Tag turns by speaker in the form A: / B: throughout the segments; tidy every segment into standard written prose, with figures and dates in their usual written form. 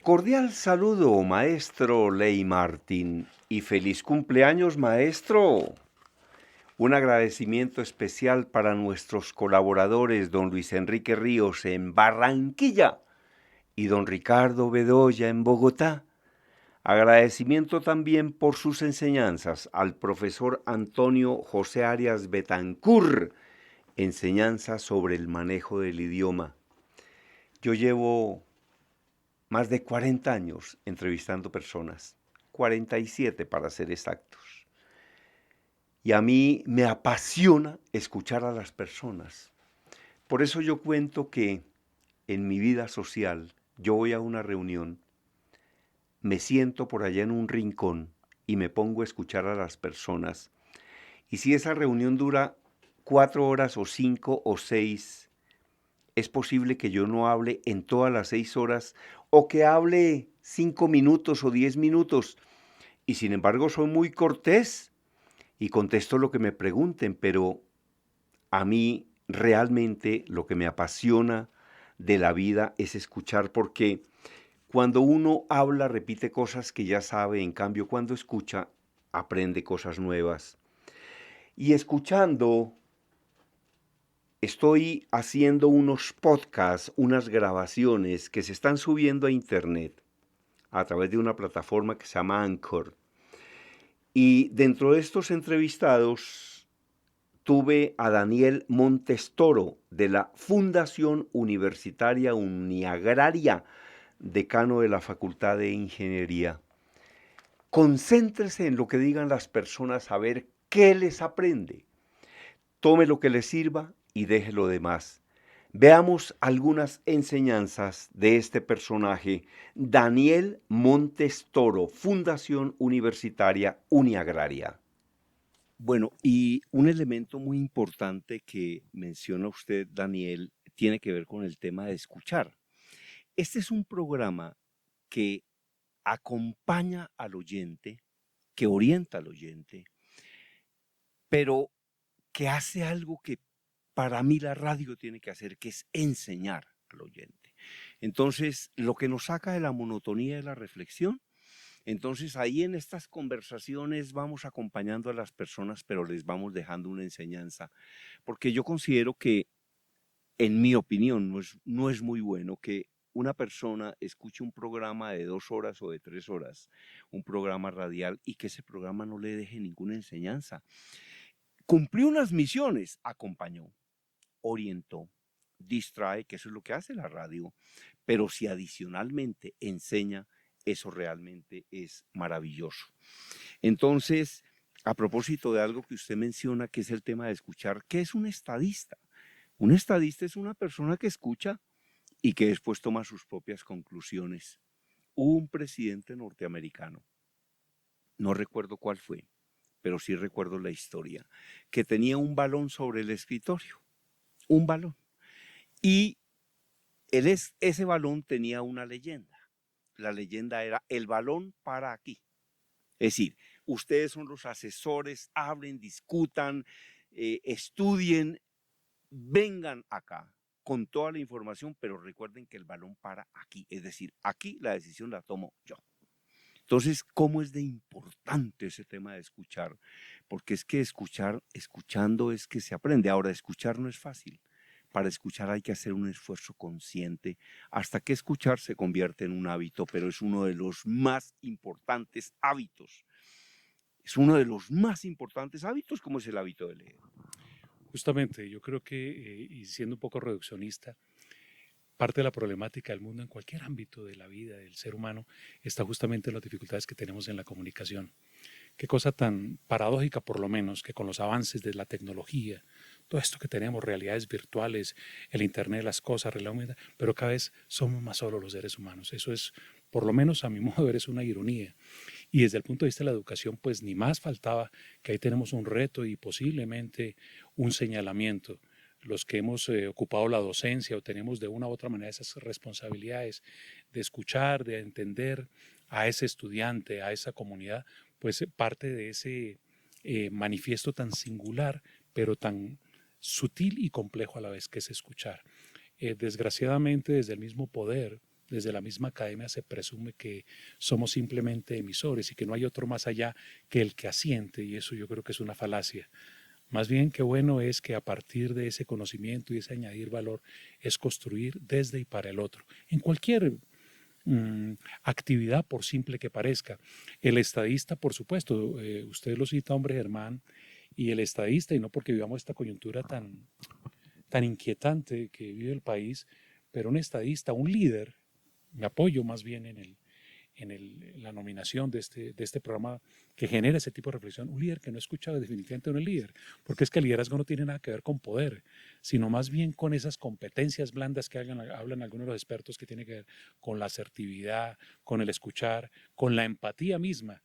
A: Cordial saludo, maestro Ley Martín, y feliz cumpleaños, maestro. Un agradecimiento especial para nuestros colaboradores, don Luis Enrique Ríos en Barranquilla y don Ricardo Bedoya en Bogotá. Agradecimiento también por sus enseñanzas al profesor Antonio José Arias Betancur, enseñanza sobre el manejo del idioma. Yo llevo más de 40 años entrevistando personas, 47 para ser exactos. Y a mí me apasiona escuchar a las personas. Por eso yo cuento que en mi vida social, yo voy a una reunión, me siento por allá en un rincón y me pongo a escuchar a las personas. Y si esa reunión dura 4 horas o 5 o 6, es posible que yo no hable en todas las 6 horas o que hable 5 minutos o 10 minutos. Y sin embargo soy muy cortés y contesto lo que me pregunten, pero a mí realmente lo que me apasiona de la vida es escuchar, porque cuando uno habla repite cosas que ya sabe, en cambio cuando escucha aprende cosas nuevas. Y escuchando, estoy haciendo unos podcasts, unas grabaciones que se están subiendo a internet a través de una plataforma que se llama Anchor. Y dentro de estos entrevistados tuve a Daniel Montes Toro de la Fundación Universitaria Uniagraria, decano de la Facultad de Ingeniería. Concéntrese en lo que digan las personas, a ver qué les aprende. Tome lo que le sirva y deje lo demás. Veamos algunas enseñanzas de este personaje, Daniel Montes Toro, Fundación Universitaria Uniagraria. Bueno, y un elemento muy importante que menciona usted, Daniel, tiene que ver con el tema de escuchar. Este es un programa que acompaña al oyente, que orienta al oyente, pero que hace algo que para mí la radio tiene que hacer, que es enseñar al oyente. Entonces, lo que nos saca de la monotonía de la reflexión, entonces ahí en estas conversaciones vamos acompañando a las personas, pero les vamos dejando una enseñanza, porque yo considero que, en mi opinión, no es muy bueno que una persona escuche un programa de 2 horas o de 3 horas, un programa radial, y que ese programa no le deje ninguna enseñanza. Cumplió unas misiones, acompañó, orientó, distrae, que eso es lo que hace la radio, pero si adicionalmente enseña, eso realmente es maravilloso. Entonces, a propósito de algo que usted menciona, que es el tema de escuchar, ¿qué es un estadista? Un estadista es una persona que escucha y que después toma sus propias conclusiones. Hubo un presidente norteamericano, no recuerdo cuál fue, pero sí recuerdo la historia, que tenía un balón sobre el escritorio, un balón. Y ese balón tenía una leyenda. La leyenda era: el balón para aquí. Es decir, ustedes son los asesores, hablen, discutan, estudien, vengan acá con toda la información, pero recuerden que el balón para aquí. Es decir, aquí la decisión la tomo yo. Entonces, ¿cómo es de importante ese tema de escuchar? Porque es que escuchando es que se aprende. Ahora, escuchar no es fácil. Para escuchar hay que hacer un esfuerzo consciente hasta que escuchar se convierte en un hábito, pero es uno de los más importantes hábitos. Es uno de los más importantes hábitos, como es el hábito de leer.
B: Justamente, yo creo que, y siendo un poco reduccionista, parte de la problemática del mundo en cualquier ámbito de la vida del ser humano está justamente en las dificultades que tenemos en la comunicación. Qué cosa tan paradójica, por lo menos, que con los avances de la tecnología, todo esto que tenemos, realidades virtuales, el Internet, las cosas, realidad aumentada, pero cada vez somos más solos los seres humanos. Eso es, por lo menos a mi modo de ver, es una ironía. Y desde el punto de vista de la educación, pues ni más faltaba que ahí tenemos un reto y posiblemente un señalamiento. Los que hemos ocupado la docencia o tenemos de una u otra manera esas responsabilidades de escuchar, de entender a ese estudiante, a esa comunidad, pues parte de ese manifiesto tan singular, pero tan sutil y complejo a la vez, que es escuchar. Desgraciadamente, desde el mismo poder, desde la misma academia se presume que somos simplemente emisores y que no hay otro más allá que el que asiente, y eso yo creo que es una falacia. Más bien, qué bueno es que a partir de ese conocimiento y ese añadir valor es construir desde y para el otro, en cualquier actividad, por simple que parezca. El estadista, por supuesto, usted lo cita, hombre Germán, y el estadista, y no porque vivamos esta coyuntura tan inquietante que vive el país, pero un estadista, un líder, me apoyo más bien en la nominación de este programa que genera ese tipo de reflexión, un líder que no escucha definitivamente no es líder, porque es que el liderazgo no tiene nada que ver con poder, sino más bien con esas competencias blandas que hablan algunos de los expertos, que tiene que ver con la asertividad, con el escuchar, con la empatía misma.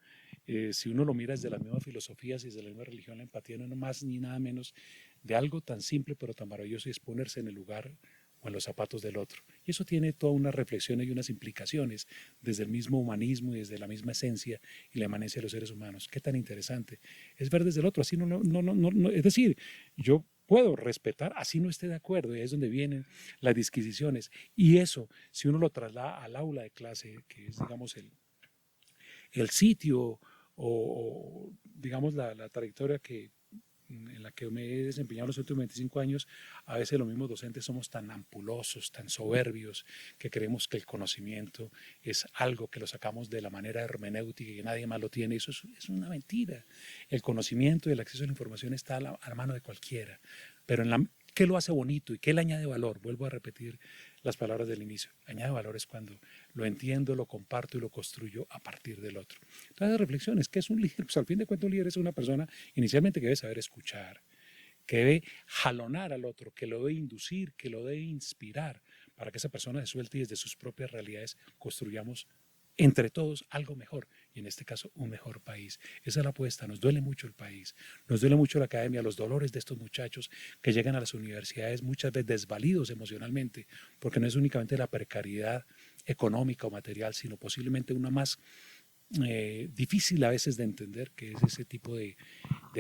B: Si uno lo mira desde las mismas filosofías y desde la misma religión, la empatía no es más ni nada menos de algo tan simple pero tan maravilloso, y es ponerse en el lugar o en los zapatos del otro. Y eso tiene toda una reflexión y unas implicaciones desde el mismo humanismo y desde la misma esencia y la emanencia de los seres humanos. Qué tan interesante es ver desde el otro, así no, es decir, yo puedo respetar, así no esté de acuerdo, y ahí es donde vienen las disquisiciones. Y eso, si uno lo traslada al aula de clase, que es, digamos, el sitio o digamos, la trayectoria en la que me he desempeñado los últimos 25 años, a veces los mismos docentes somos tan ampulosos, tan soberbios, que creemos que el conocimiento es algo que lo sacamos de la manera hermenéutica y que nadie más lo tiene. Eso es una mentira. El conocimiento y el acceso a la información está a la mano de cualquiera, pero ¿qué lo hace bonito y qué le añade valor? Vuelvo a repetir las palabras del inicio. Añade valor es cuando lo entiendo, lo comparto y lo construyo a partir del otro. Entonces, reflexiones, ¿qué es un líder? Pues al fin de cuentas, un líder es una persona inicialmente que debe saber escuchar, que debe jalonar al otro, que lo debe inducir, que lo debe inspirar, para que esa persona se suelte y desde sus propias realidades construyamos entre todos algo mejor, y en este caso un mejor país. Esa es la apuesta. Nos duele mucho el país, nos duele mucho la academia, los dolores de estos muchachos que llegan a las universidades muchas veces desvalidos emocionalmente, porque no es únicamente la precariedad económica o material, sino posiblemente una más difícil a veces de entender, que es ese tipo de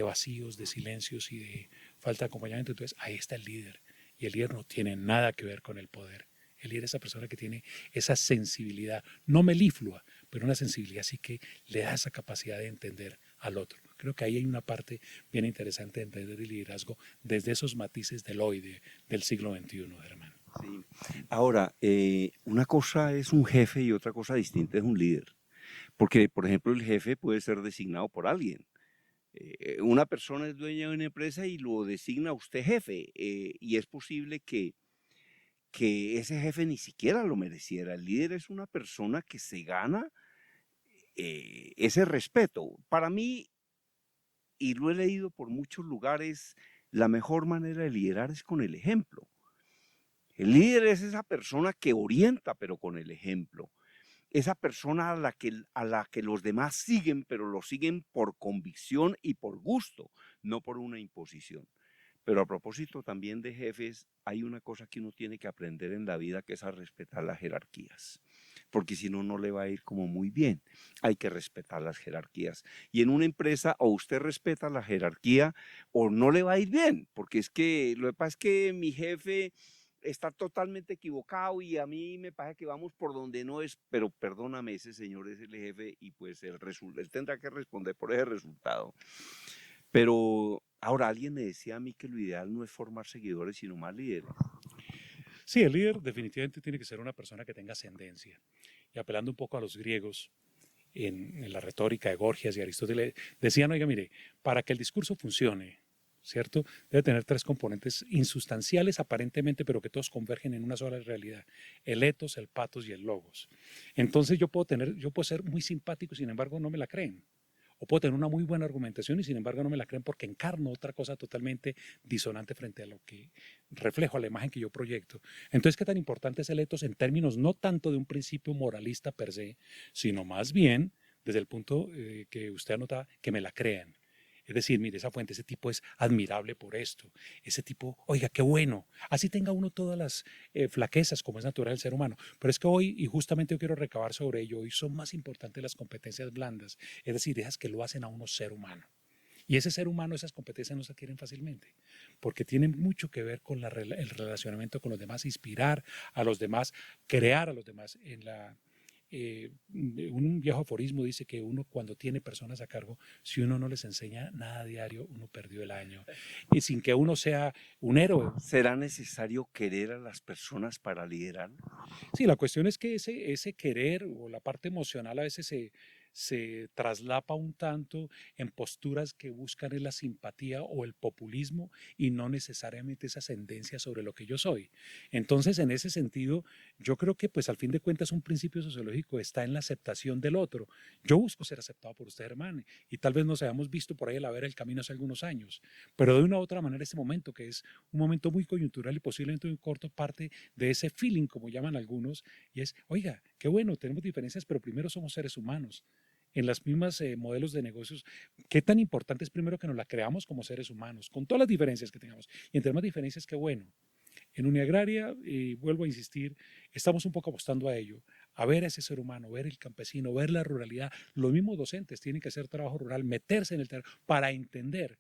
B: vacíos, de silencios y de falta de acompañamiento. Entonces ahí está el líder, y el líder no tiene nada que ver con el poder. El líder es esa persona que tiene esa sensibilidad, no meliflua, pero una sensibilidad sí que le da esa capacidad de entender al otro. Creo que ahí hay una parte bien interesante de entender el liderazgo desde esos matices del hoy, del siglo XXI, hermano.
A: Sí. Ahora, una cosa es un jefe y otra cosa distinta es un líder. Porque, por ejemplo, el jefe puede ser designado por alguien. Una persona es dueña de una empresa y lo designa a usted jefe, y es posible que ese jefe ni siquiera lo mereciera. El líder es una persona que se gana ese respeto. Para mí, y lo he leído por muchos lugares, la mejor manera de liderar es con el ejemplo. El líder es esa persona que orienta, pero con el ejemplo. Esa persona a la que los demás siguen, pero lo siguen por convicción y por gusto, no por una imposición. Pero a propósito también de jefes, hay una cosa que uno tiene que aprender en la vida, que es a respetar las jerarquías, porque si no, no le va a ir como muy bien. Hay que respetar las jerarquías. Y en una empresa, o usted respeta la jerarquía o no le va a ir bien, porque es que lo que pasa es que mi jefe está totalmente equivocado y a mí me parece que vamos por donde no es, pero perdóname, ese señor es el jefe y pues él tendrá que responder por ese resultado. Pero ahora alguien me decía a mí que lo ideal no es formar seguidores, sino más líderes.
B: Sí, el líder definitivamente tiene que ser una persona que tenga ascendencia. Y apelando un poco a los griegos, en la retórica de Gorgias y Aristóteles, decían, oiga, mire, para que el discurso funcione, ¿cierto? Debe tener tres componentes insustanciales aparentemente, pero que todos convergen en una sola realidad: el etos, el patos y el logos. Entonces yo puedo ser muy simpático y sin embargo no me la creen. O puedo tener una muy buena argumentación y sin embargo no me la creen porque encarno otra cosa totalmente disonante frente a lo que reflejo, a la imagen que yo proyecto. Entonces, ¿qué tan importante es el etos en términos no tanto de un principio moralista per se, sino más bien desde el punto que usted anota, que me la crean? Es decir, mire, esa fuente, ese tipo es admirable por esto. Ese tipo, oiga, qué bueno. Así tenga uno todas las flaquezas, como es natural el ser humano. Pero es que hoy, y justamente yo quiero recabar sobre ello, hoy son más importantes las competencias blandas. Es decir, esas que lo hacen a uno ser humano. Y ese ser humano, esas competencias no se adquieren fácilmente, porque tienen mucho que ver con el relacionamiento con los demás, inspirar a los demás, crear a los demás. Un viejo aforismo dice que uno cuando tiene personas a cargo, si uno no les enseña nada diario, uno perdió el año. Y sin que uno sea un héroe.
A: ¿Será necesario querer a las personas para liderar?
B: Sí, la cuestión es que ese querer o la parte emocional a veces se traslapa un tanto en posturas que buscan la simpatía o el populismo y no necesariamente esa ascendencia sobre lo que yo soy. Entonces, en ese sentido, yo creo que pues al fin de cuentas un principio sociológico está en la aceptación del otro. Yo busco ser aceptado por usted, hermano, y tal vez nos hayamos visto por ahí a la vera del camino hace algunos años, pero de una u otra manera este momento, que es un momento muy coyuntural y posiblemente muy corto, parte de ese feeling, como llaman algunos, y es, oiga, qué bueno, tenemos diferencias, pero primero somos seres humanos. En las mismas modelos de negocios, qué tan importante es primero que nos la creamos como seres humanos, con todas las diferencias que tengamos. Y entre más diferencias, qué bueno. En Uniagraria, vuelvo a insistir, estamos un poco apostando a ello, a ver a ese ser humano, ver el campesino, ver la ruralidad. Los mismos docentes tienen que hacer trabajo rural, meterse en el terreno para entender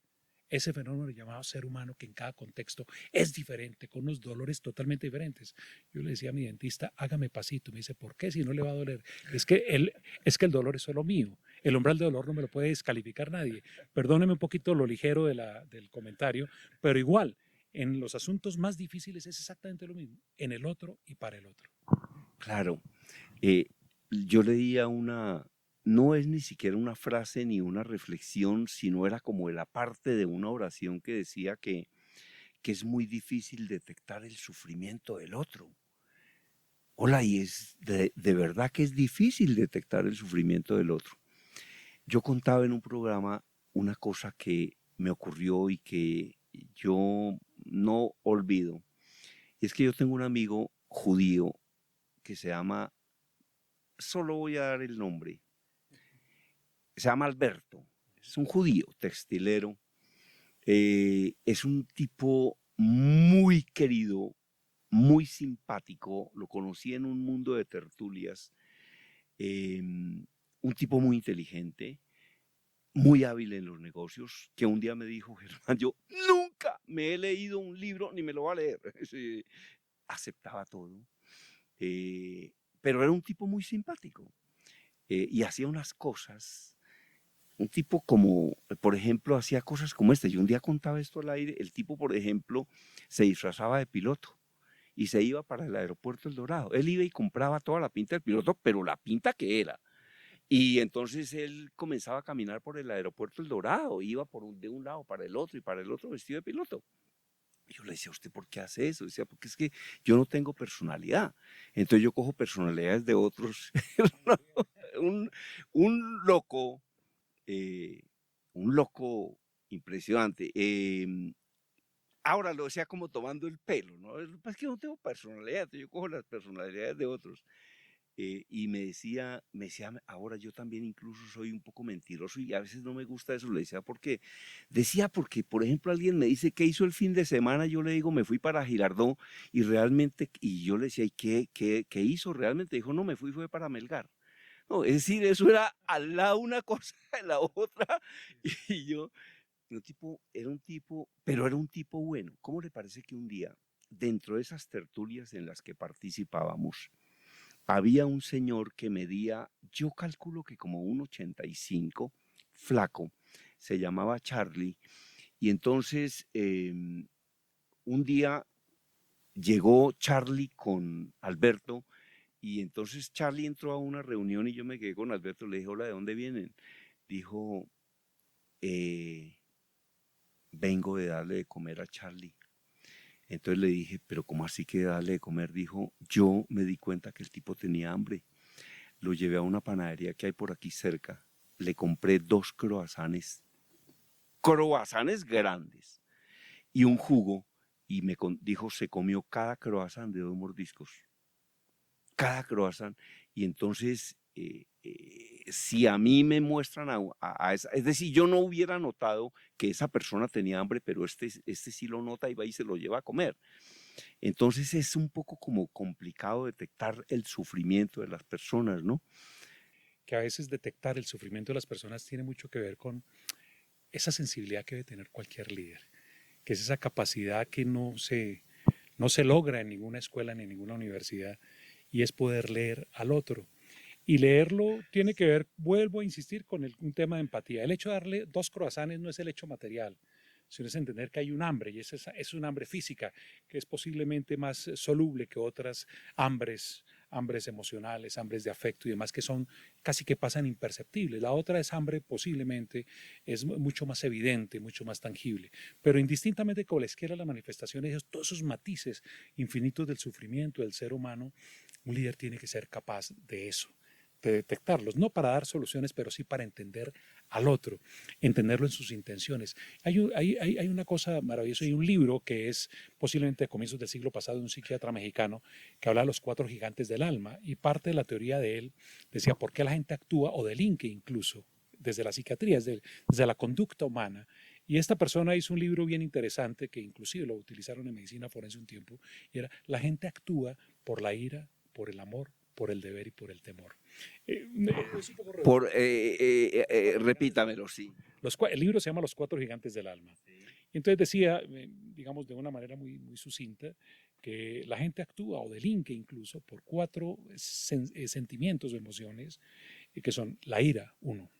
B: ese fenómeno llamado ser humano que en cada contexto es diferente, con unos dolores totalmente diferentes. Yo le decía a mi dentista, hágame pasito. Me dice, ¿por qué? Si no le va a doler. Es que el dolor es solo mío. El umbral de dolor no me lo puede descalificar nadie. Perdóneme un poquito lo ligero del comentario, pero igual, en los asuntos más difíciles es exactamente lo mismo, en el otro y para el otro.
A: Claro. Yo leía no es ni siquiera una frase ni una reflexión, sino era como la parte de una oración que decía que es muy difícil detectar el sufrimiento del otro. Hola, y es de verdad que es difícil detectar el sufrimiento del otro. Yo contaba en un programa una cosa que me ocurrió y que yo no olvido. Y es que yo tengo un amigo judío que se llama, solo voy a dar el nombre, se llama Alberto. Es un judío textilero. Es un tipo muy querido, muy simpático. Lo conocí en un mundo de tertulias. Un tipo muy inteligente, muy hábil en los negocios, que un día me dijo, Germán, yo nunca me he leído un libro ni me lo voy a leer. Sí, aceptaba todo, eh, pero era un tipo muy simpático y hacía unas cosas, un tipo como, por ejemplo, hacía cosas como esta. Yo un día contaba esto al aire, el tipo, por ejemplo, se disfrazaba de piloto y se iba para el aeropuerto El Dorado. Él iba y compraba toda la pinta del piloto, pero la pinta que era. Y entonces él comenzaba a caminar por el aeropuerto El Dorado, iba de un lado para el otro y para el otro vestido de piloto. Y yo le decía, ¿usted por qué hace eso? Decía, porque es que yo no tengo personalidad. Entonces yo cojo personalidades de otros. un, un loco, eh, un loco impresionante. Ahora lo decía como tomando el pelo, ¿no? Es que yo no tengo personalidad, yo cojo las personalidades de otros. Y me decía, ahora yo también incluso soy un poco mentiroso y a veces no me gusta eso. Le decía, porque, por ejemplo, alguien me dice, ¿qué hizo el fin de semana? Yo le digo, me fui para Girardot y realmente, y yo le decía, ¿y qué hizo realmente? Dijo, no, fue para Melgar. No, es decir, eso era al lado una cosa de la otra. Y yo, pero era un tipo bueno. ¿Cómo le parece que un día, dentro de esas tertulias en las que participábamos, había un señor que medía, yo calculo que como 1,85, flaco, se llamaba Charlie, y entonces un día llegó Charlie con Alberto, y entonces Charlie entró a una reunión y yo me quedé con Alberto, le dije, hola, ¿de dónde vienen? Dijo, vengo de darle de comer a Charlie. Entonces le dije, pero ¿cómo así que darle de comer? Dijo, yo me di cuenta que el tipo tenía hambre. Lo llevé a una panadería que hay por aquí cerca. Le compré 2 croissants grandes y un jugo. Y dijo, se comió cada croissant de 2 mordiscos. Cada croissant. Y entonces, si a mí me muestran a esa, es decir, yo no hubiera notado que esa persona tenía hambre, pero este sí lo nota y va y se lo lleva a comer. Entonces es un poco como complicado detectar el sufrimiento de las personas, ¿no?
B: Que a veces detectar el sufrimiento de las personas tiene mucho que ver con esa sensibilidad que debe tener cualquier líder, que es esa capacidad que no se logra en ninguna escuela ni en ninguna universidad, y es poder leer al otro. Y leerlo tiene que ver, vuelvo a insistir, con un tema de empatía. El hecho de darle 2 croissants no es el hecho material, sino es entender que hay un hambre, y es un hambre física, que es posiblemente más soluble que otras hambres emocionales, hambres de afecto y demás, que son casi que pasan imperceptibles. La otra es hambre posiblemente, es mucho más evidente, mucho más tangible. Pero indistintamente cualesquiera las manifestaciones, todos esos matices infinitos del sufrimiento del ser humano, un líder tiene que ser capaz de eso, de detectarlos, no para dar soluciones, pero sí para entender al otro, entenderlo en sus intenciones. Hay una cosa maravillosa, hay un libro que es posiblemente de comienzos del siglo pasado de un psiquiatra mexicano que habla de los 4 gigantes del alma, y parte de la teoría de él decía por qué la gente actúa o delinque incluso desde la psiquiatría, desde la conducta humana. Y esta persona hizo un libro bien interesante que inclusive lo utilizaron en medicina forense un tiempo, y era: la gente actúa por la ira, por el amor, por el deber y por el temor. Es un poco
A: Repítamelo, sí.
B: el libro se llama Los 4 gigantes del alma. Y entonces decía, digamos de una manera muy sucinta, que la gente actúa o delinque incluso por 4 sentimientos o emociones, que son la ira, uno.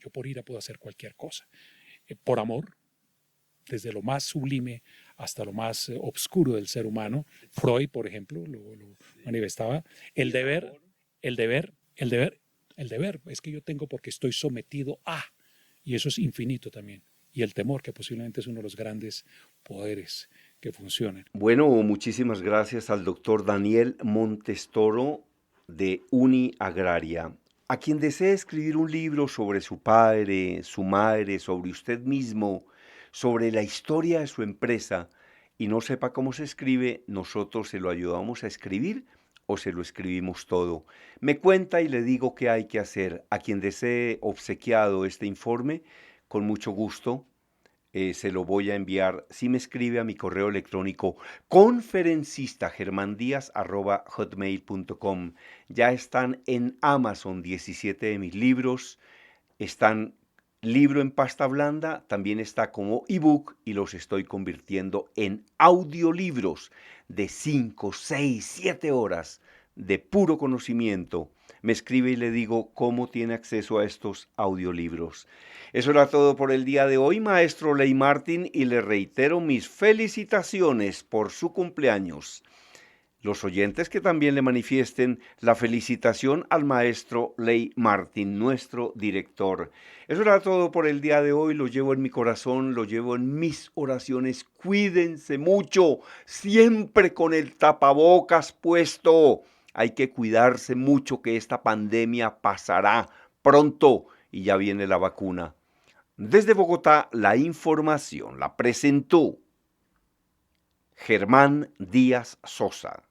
B: Yo por ira puedo hacer cualquier cosa. Por amor, desde lo más sublime hasta lo más obscuro del ser humano. Freud, por ejemplo, lo manifestaba. El deber, es que yo tengo porque estoy sometido a, y eso es infinito también. Y el temor, que posiblemente es uno de los grandes poderes que funcionan.
A: Bueno, muchísimas gracias al doctor Daniel Montestoro de Uni Agraria. A quien desee escribir un libro sobre su padre, su madre, sobre usted mismo, sobre la historia de su empresa y no sepa cómo se escribe, nosotros se lo ayudamos a escribir o se lo escribimos todo. Me cuenta y le digo qué hay que hacer. A quien desee obsequiado este informe, con mucho gusto, se lo voy a enviar si me escribe a mi correo electrónico conferencistas@hotmail.com. Ya están en Amazon 17 de mis libros, están libro en pasta blanda, también está como ebook y los estoy convirtiendo en audiolibros de 5, 6, 7 horas de puro conocimiento. Me escribe y le digo cómo tiene acceso a estos audiolibros. Eso era todo por el día de hoy, maestro Ley Martin, y le reitero mis felicitaciones por su cumpleaños. Los oyentes que también le manifiesten la felicitación al maestro Ley Martin, nuestro director. Eso era todo por el día de hoy, lo llevo en mi corazón, lo llevo en mis oraciones. Cuídense mucho, siempre con el tapabocas puesto. Hay que cuidarse mucho, que esta pandemia pasará pronto y ya viene la vacuna. Desde Bogotá, la información la presentó Germán Díaz Sosa.